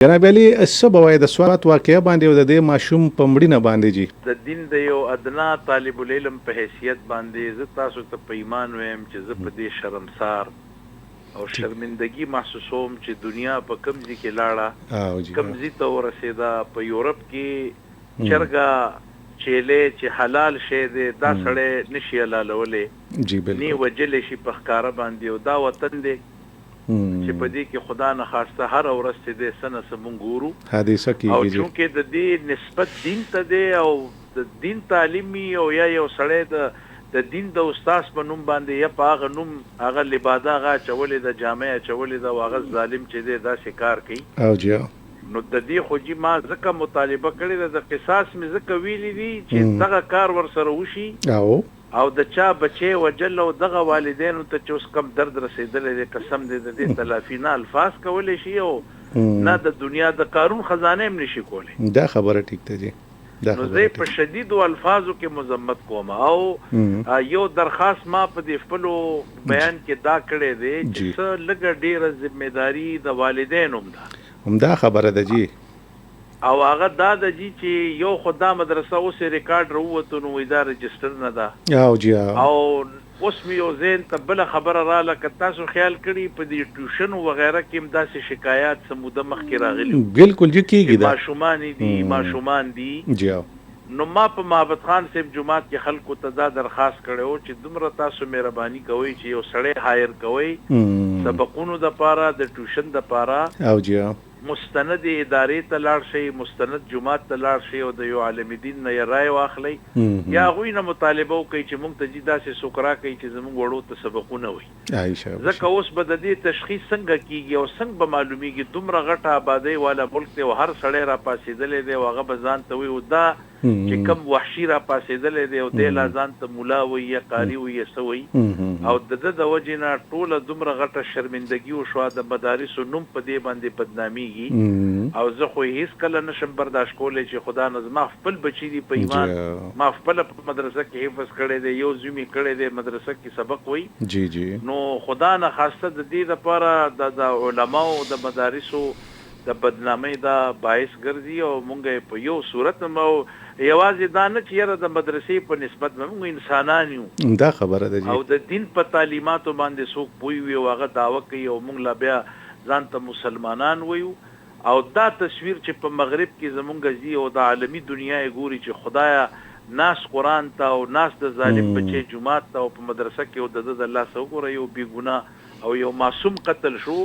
جناب علي څه به وایي د سوات واقعه باندې او د دې ماشوم په مړینه باندې جی د دین د یو ادنا طالب العلم په حیثیت باندې زه تاسو ته په ایمان وایم چې زه په دې شرمسار او شرمندگی محسوسوم چې دنیا په کوم ځای کې لاړه کوم ځای ته ورسېده په یورپ کې چرګه چیلې چې حلال شی دی دا سړی نشي حلالولی نی وجلی شي په ښکاره باندې او دا وطن دی چې په دې کې خدا نه خواسته هر ورځ چې دې سنه سمون ګورو حادثه کیږي او چونکې د دې نسبت دین ته دی او د دین تعلیمي او یا یو سړی د دین د استاد په نوم باندې یا په هغه نوم هغه لباده هغه چولې د جامع چولې د هغه ظالم چې دی دا شکار کوي او جی نو د دې خو جی ما ځکه مطالبه کړې د قصاص مې ځکه ویلي دي چې دغه کار ورسره وشي او د چا بچي وجل او دغه والدینو ته چې اوس کم درد رسیدلی دی قسم دی د دې تلافي نه الفاظ کولی شي او نه د دنیا د قارون خزانه هم نشي کولی دا خبره ټیک ده جی نو زه په شدیدو الفاظو کې مذمت کوم او یو درخواست ما په دې خپلو بیان کې دا کړی دی چې څه لږه ډېره ذمهداري د والدینو هم ده همدا خبره ده جی او هغه دا د جی چې یو خدا مدرسه اوس ریکارډ وروته نو دا رجستر نه ده او جی او اوس مې یو ذهن ته بله خبره راله که تاسو خیال کړي په دې ټیوشن وغیره کې هم داسې شکایات څه موده مخکې راغلي بالکل جی کېږي دا ماشومان دي جی نو ما په محبت خان صاحب جماعت کې خلکو ته دا درخواست کړی و چې دومره تاسو مهرباني کوئ چې یو سړی هایر کوئ سبقونو دپاره د ټیوشن دپاره او جی مستند ادارې ته لاړ شئ مستند جماعت ته لاړ شئ او د یو عالم دین نه یې رای واخلئ یا هغوی نه مطالبه وکړئ چې موږ ته جي داسې څوک راکړئ چې زموږ وړو ته سبقونه وي ځکه اوس به د دې تشخیص څنګه کیږي او څنګه به معلومیږي دومره غټه آبادۍ والا ملک دی او هر سړی را پاسېدلی دی او هغه به ځان ته وایي او دا چې کم وحشي را پاسېدلی دی او دی لا ځان ته ملا وایي یا قاري وایي یا څه وایي او د ده د وجې نه ټوله دومره غټه شرمندګي وشوه د مدارسو نوم په دې باندې بدنامي او زه خو هیڅ کله نشم برداشت کولی چې خدا نه زما خپل بچي دي په ایمان ما خپله په مدرسه کې حفظ کړی دی یو زوی مې کړی دی مدرسه کې سبق وایي جی جی نو خدا نه خواسته د دې دپاره د علماو د مدارسو د بدنامۍ دا باعث ګرځي او مونږ په یو صورت یوازې دا نه چې یاره د مدرسې په نسبت مونږ انسانان یو دا خبره ده جی او د دین په تعلیماتو باندې څوک پوه وي او هغه دعوه کوي او مونږ لا بیا ځان ته مسلمانان ویو او دا تصویر چې په مغرب کې زمونږ ځي او د عالمي دنیا یې ګوري چې خدایا ناس قرآن ته او ناس د ظالم بچی جماعت ته او په مدرسه کې او د لاسه وګوره یو بې ګناه او یو معصوم قتل شو